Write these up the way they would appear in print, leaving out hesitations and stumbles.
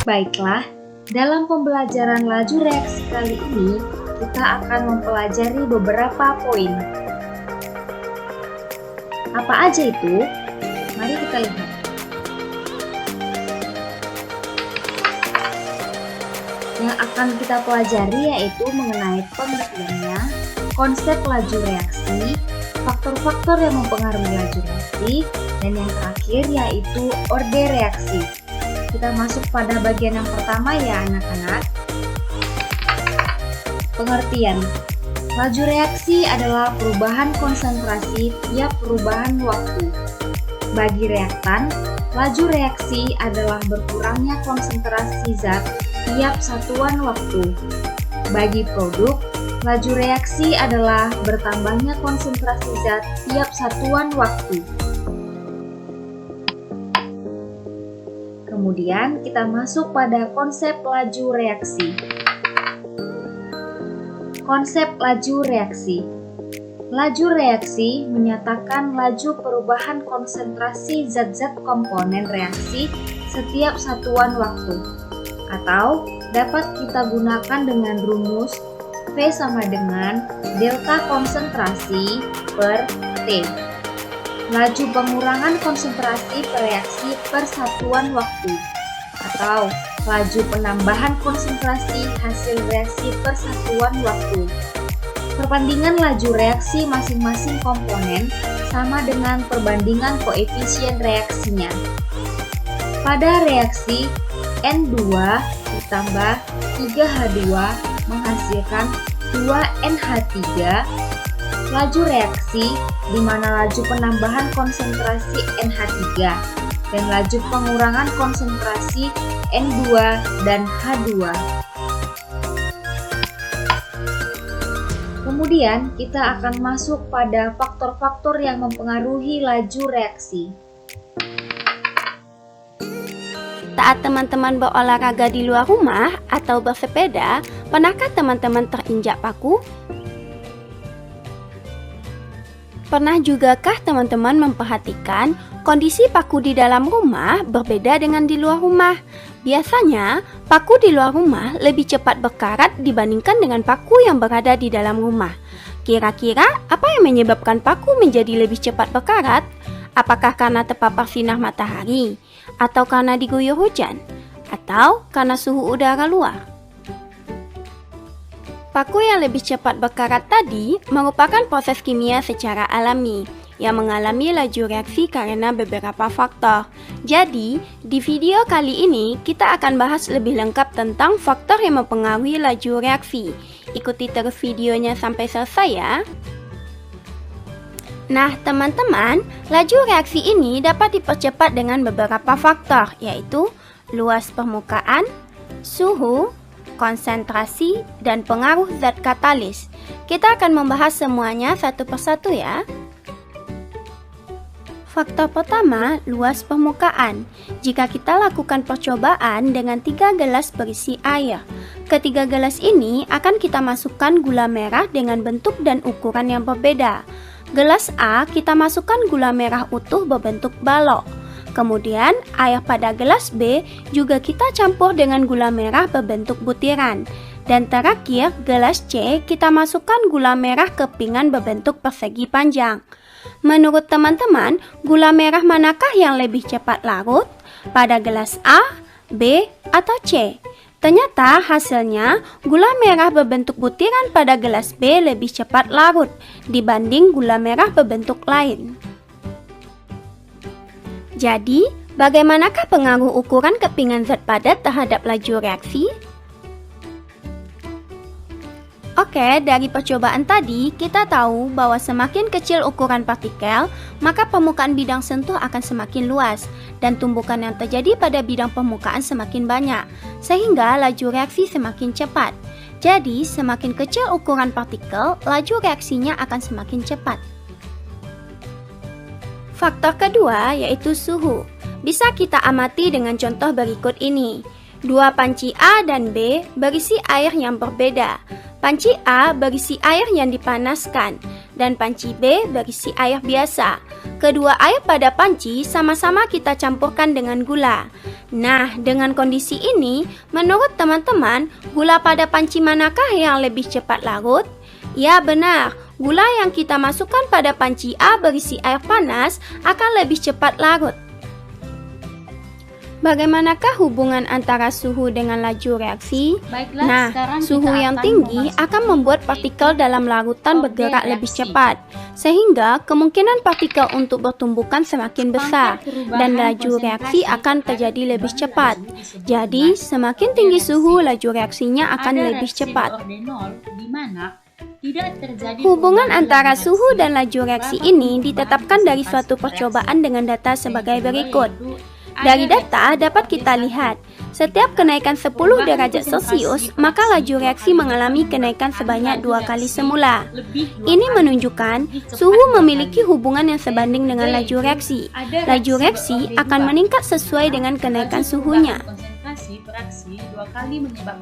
Baiklah, dalam pembelajaran laju reaksi kali ini, kita akan mempelajari beberapa poin. Apa aja itu? Mari kita lihat. Yang akan kita pelajari yaitu mengenai pengertiannya, konsep laju reaksi, faktor-faktor yang mempengaruhi laju reaksi, dan yang terakhir yaitu orde reaksi. Kita masuk pada bagian yang pertama ya anak-anak. Pengertian. Laju reaksi adalah perubahan konsentrasi tiap perubahan waktu. Bagi reaktan, laju reaksi adalah berkurangnya konsentrasi zat tiap satuan waktu. Bagi produk, laju reaksi adalah bertambahnya konsentrasi zat tiap satuan waktu. Kemudian kita masuk pada konsep laju reaksi. Konsep laju reaksi. Laju reaksi menyatakan laju perubahan konsentrasi zat-zat komponen reaksi setiap satuan waktu. Atau dapat kita gunakan dengan rumus V sama dengan delta konsentrasi per T. Laju pengurangan konsentrasi per reaksi per satuan waktu, atau laju penambahan konsentrasi hasil reaksi per satuan waktu. Perbandingan laju reaksi masing-masing komponen sama dengan perbandingan koefisien reaksinya. Pada reaksi N2 ditambah 3H2 menghasilkan 2NH3, laju reaksi di mana laju penambahan konsentrasi NH3 dan laju pengurangan konsentrasi N2 dan H2. Kemudian kita akan masuk pada faktor-faktor yang mempengaruhi laju reaksi. Saat teman-teman berolahraga di luar rumah atau bersepeda, pernahkah teman-teman terinjak paku? Pernah jugakah teman-teman memperhatikan kondisi paku di dalam rumah berbeda dengan di luar rumah? Biasanya, paku di luar rumah lebih cepat berkarat dibandingkan dengan paku yang berada di dalam rumah. Kira-kira apa yang menyebabkan paku menjadi lebih cepat berkarat? Apakah karena terpapar sinar matahari? Atau karena diguyur hujan? Atau karena suhu udara luar? Paku yang lebih cepat berkarat tadi merupakan proses kimia secara alami yang mengalami laju reaksi karena beberapa faktor. Jadi, di video kali ini kita akan bahas lebih lengkap tentang faktor yang mempengaruhi laju reaksi. Ikuti terus videonya sampai selesai ya. Nah, teman-teman, laju reaksi ini dapat dipercepat dengan beberapa faktor, yaitu luas permukaan, suhu, konsentrasi, dan pengaruh zat katalis. Kita akan membahas semuanya satu persatu ya. Faktor pertama, luas permukaan. Jika kita lakukan percobaan dengan 3 gelas berisi air, ketiga gelas ini akan kita masukkan gula merah dengan bentuk dan ukuran yang berbeda. Gelas A kita masukkan gula merah utuh berbentuk balok. Kemudian, air pada gelas B juga kita campur dengan gula merah berbentuk butiran. Dan terakhir, gelas C kita masukkan gula merah kepingan berbentuk persegi panjang. Menurut teman-teman, gula merah manakah yang lebih cepat larut? Pada gelas A, B, atau C? Ternyata hasilnya, gula merah berbentuk butiran pada gelas B lebih cepat larut dibanding gula merah berbentuk lain. Jadi, bagaimanakah pengaruh ukuran kepingan zat padat terhadap laju reaksi? Oke, dari percobaan tadi, kita tahu bahwa semakin kecil ukuran partikel, maka permukaan bidang sentuh akan semakin luas, dan tumbukan yang terjadi pada bidang permukaan semakin banyak, sehingga laju reaksi semakin cepat. Jadi, semakin kecil ukuran partikel, laju reaksinya akan semakin cepat. Faktor kedua yaitu suhu. Bisa kita amati dengan contoh berikut ini. Dua panci A dan B berisi air yang berbeda. Panci A berisi air yang dipanaskan dan panci B berisi air biasa. Kedua air pada panci sama-sama kita campurkan dengan gula. Nah, dengan kondisi ini, menurut teman-teman, gula pada panci manakah yang lebih cepat larut? Ya benar, gula yang kita masukkan pada panci A berisi air panas akan lebih cepat larut. Bagaimanakah hubungan antara suhu dengan laju reaksi? Baiklah, Nah, sekarang suhu kita yang akan tinggi memasuki akan membuat partikel dalam larutan bergerak lebih cepat, sehingga kemungkinan partikel untuk bertumbukan semakin besar, dan laju reaksi akan terjadi lebih cepat. Jadi, semakin tinggi suhu, laju reaksinya akan lebih cepat. Hubungan antara suhu dan laju reaksi ini ditetapkan dari suatu percobaan dengan data sebagai berikut. Dari data dapat kita lihat, setiap kenaikan 10 derajat Celcius, maka laju reaksi mengalami kenaikan sebanyak 2 kali semula. Ini menunjukkan suhu memiliki hubungan yang sebanding dengan laju reaksi. Laju reaksi akan meningkat sesuai dengan kenaikan suhunya.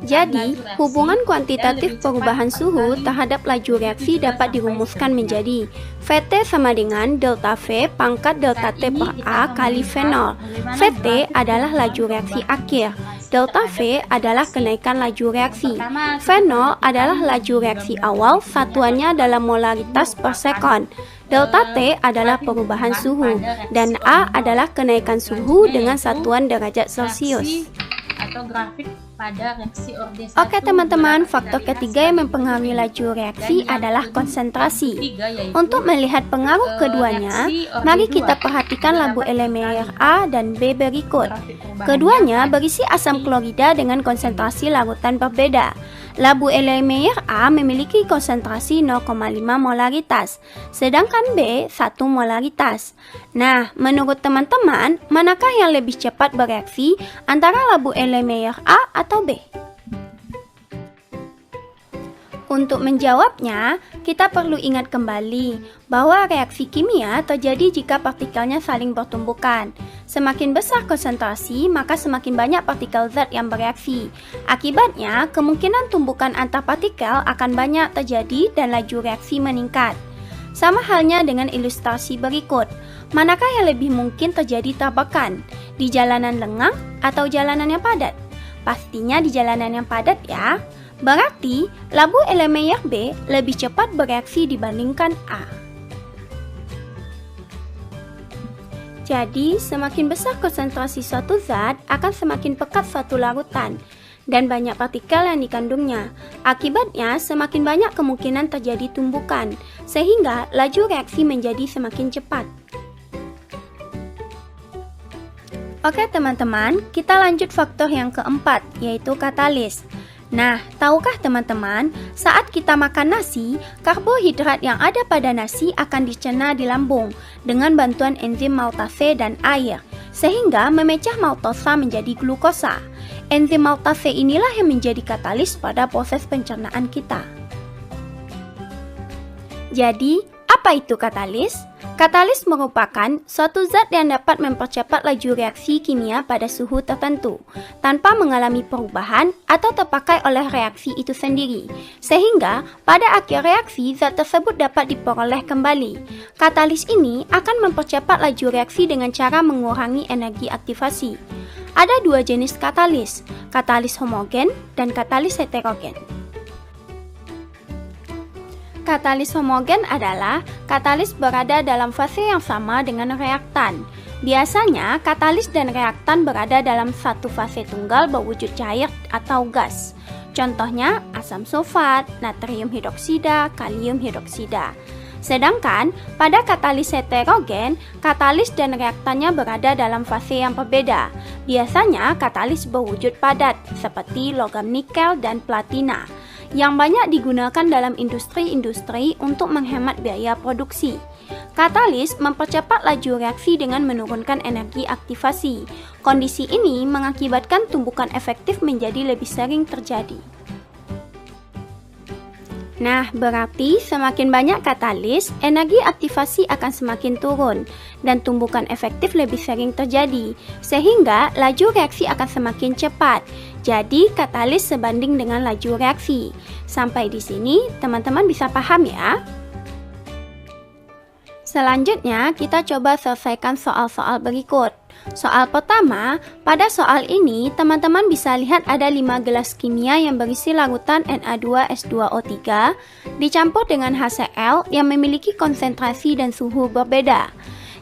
Jadi, hubungan kuantitatif perubahan suhu terhadap laju reaksi dapat dirumuskan menjadi Vt sama dengan delta V pangkat delta T per A kali V0. Vt adalah laju reaksi akhir, delta V adalah kenaikan laju reaksi, V0 adalah laju reaksi awal, satuannya dalam molaritas per sekon. Delta T adalah perubahan suhu, dan A adalah kenaikan suhu dengan satuan derajat Celcius. Atau grafik pada reaksi orde 1. Oke teman-teman, faktor ketiga yang mempengaruhi laju reaksi adalah konsentrasi. Untuk melihat pengaruh keduanya, mari kita perhatikan labu Erlenmeyer A dan B berikut. Keduanya berisi asam klorida dengan konsentrasi larutan berbeda. Labu Erlenmeyer A memiliki konsentrasi 0,5 molaritas, sedangkan B 1 molaritas. Nah, menurut teman-teman, manakah yang lebih cepat bereaksi antara labu Erlenmeyer A atau B? Untuk menjawabnya, kita perlu ingat kembali bahwa reaksi kimia terjadi jika partikelnya saling bertumbukan. Semakin besar konsentrasi, maka semakin banyak partikel zat yang bereaksi. Akibatnya, kemungkinan tumbukan antar partikel akan banyak terjadi dan laju reaksi meningkat. Sama halnya dengan ilustrasi berikut. Manakah yang lebih mungkin terjadi tabrakan? Di jalanan lengang atau jalanan yang padat? Pastinya di jalanan yang padat ya. Berarti, labu Erlenmeyer B lebih cepat bereaksi dibandingkan A. Jadi, semakin besar konsentrasi suatu zat, akan semakin pekat suatu larutan, dan banyak partikel yang dikandungnya. Akibatnya, semakin banyak kemungkinan terjadi tumbukan, sehingga laju reaksi menjadi semakin cepat. Oke teman-teman, kita lanjut faktor yang keempat, yaitu katalis. Nah, tahukah teman-teman, saat kita makan nasi, karbohidrat yang ada pada nasi akan dicerna di lambung dengan bantuan enzim maltase dan air, sehingga memecah maltosa menjadi glukosa. Enzim maltase inilah yang menjadi katalis pada proses pencernaan kita. Jadi, apa itu katalis? Katalis merupakan suatu zat yang dapat mempercepat laju reaksi kimia pada suhu tertentu tanpa mengalami perubahan atau terpakai oleh reaksi itu sendiri, sehingga pada akhir reaksi zat tersebut dapat diperoleh kembali. Katalis ini akan mempercepat laju reaksi dengan cara mengurangi energi aktivasi. Ada dua jenis katalis, katalis homogen dan katalis heterogen. Katalis homogen adalah katalis berada dalam fase yang sama dengan reaktan. Biasanya, katalis dan reaktan berada dalam satu fase tunggal berwujud cair atau gas. Contohnya, asam sulfat, natrium hidroksida, kalium hidroksida. Sedangkan, pada katalis heterogen, katalis dan reaktannya berada dalam fase yang berbeda. Biasanya, katalis berwujud padat, seperti logam nikel dan platina, yang banyak digunakan dalam industri-industri untuk menghemat biaya produksi. Katalis mempercepat laju reaksi dengan menurunkan energi aktivasi. Kondisi ini mengakibatkan tumbukan efektif menjadi lebih sering terjadi. Nah, berarti semakin banyak katalis, energi aktivasi akan semakin turun, dan tumbukan efektif lebih sering terjadi, sehingga laju reaksi akan semakin cepat. Jadi, katalis sebanding dengan laju reaksi. Sampai di sini, teman-teman bisa paham ya? Selanjutnya, kita coba selesaikan soal-soal berikut. Soal pertama, pada soal ini teman-teman bisa lihat ada 5 gelas kimia yang berisi larutan Na2S2O3 dicampur dengan HCl yang memiliki konsentrasi dan suhu berbeda.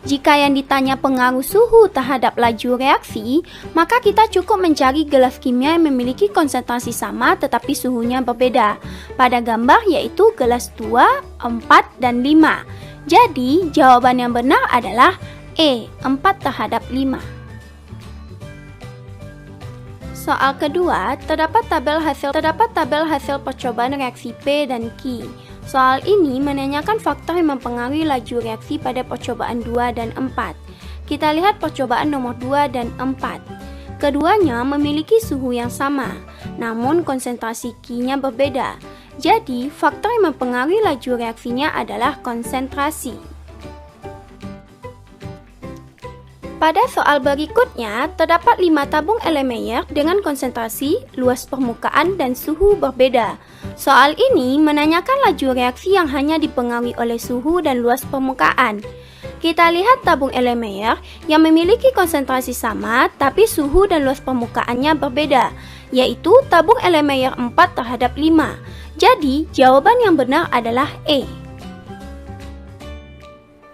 Jika yang ditanya pengaruh suhu terhadap laju reaksi, maka kita cukup mencari gelas kimia yang memiliki konsentrasi sama tetapi suhunya berbeda. Pada gambar yaitu gelas 2, 4, dan 5. Jadi, jawaban yang benar adalah E, 4 terhadap 5. Soal kedua, terdapat tabel hasil percobaan reaksi P dan Q. Soal ini menanyakan faktor yang mempengaruhi laju reaksi pada percobaan 2 dan 4. Kita lihat percobaan nomor 2 dan 4. Keduanya memiliki suhu yang sama, namun konsentrasi Q-nya berbeda. Jadi, faktor yang mempengaruhi laju reaksinya adalah konsentrasi. Pada soal berikutnya, terdapat 5 tabung Erlenmeyer dengan konsentrasi, luas permukaan, dan suhu berbeda. Soal ini menanyakan laju reaksi yang hanya dipengaruhi oleh suhu dan luas permukaan. Kita lihat tabung Erlenmeyer yang memiliki konsentrasi sama, tapi suhu dan luas permukaannya berbeda, yaitu tabung Erlenmeyer 4 terhadap 5. Jadi, jawaban yang benar adalah E.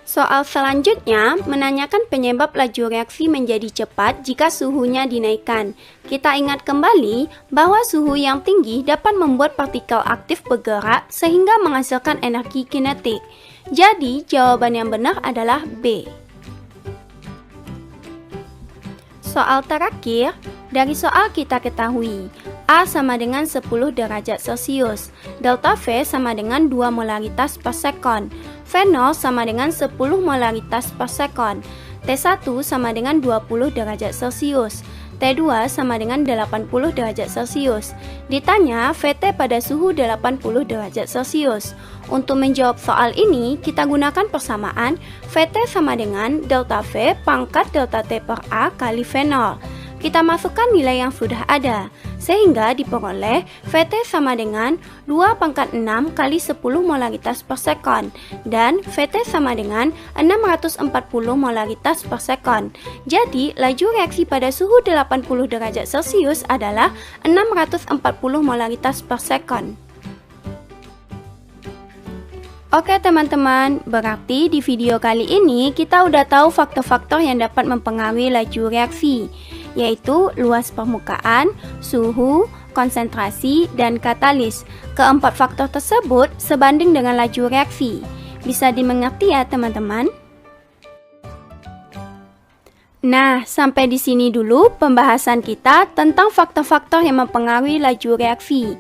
Soal selanjutnya menanyakan penyebab laju reaksi menjadi cepat jika suhunya dinaikkan. Kita ingat kembali bahwa suhu yang tinggi dapat membuat partikel aktif bergerak sehingga menghasilkan energi kinetik. Jadi, jawaban yang benar adalah B. Soal terakhir, dari soal kita ketahui A sama dengan 10 derajat Celcius, delta V sama dengan 2 molaritas per sekon, V0 sama dengan 10 molaritas per sekon, T1 sama dengan 20 derajat Celcius, T2 sama dengan 80 derajat Celcius. Ditanya VT pada suhu 80 derajat Celcius. Untuk menjawab soal ini, kita gunakan persamaan VT sama dengan delta V pangkat delta T per A kali V0. Kita masukkan nilai yang sudah ada, sehingga diperoleh VT sama dengan 2 pangkat 6 kali 10 molaritas per sekon, dan VT sama dengan 640 molaritas per sekon. Jadi, laju reaksi pada suhu 80 derajat Celcius adalah 640 molaritas per sekon. Oke teman-teman, berarti di video kali ini kita udah tahu faktor-faktor yang dapat mempengaruhi laju reaksi, yaitu luas permukaan, suhu, konsentrasi, dan katalis. Keempat faktor tersebut sebanding dengan laju reaksi. Bisa dimengerti ya teman-teman? Nah, sampai di sini dulu pembahasan kita tentang faktor-faktor yang mempengaruhi laju reaksi.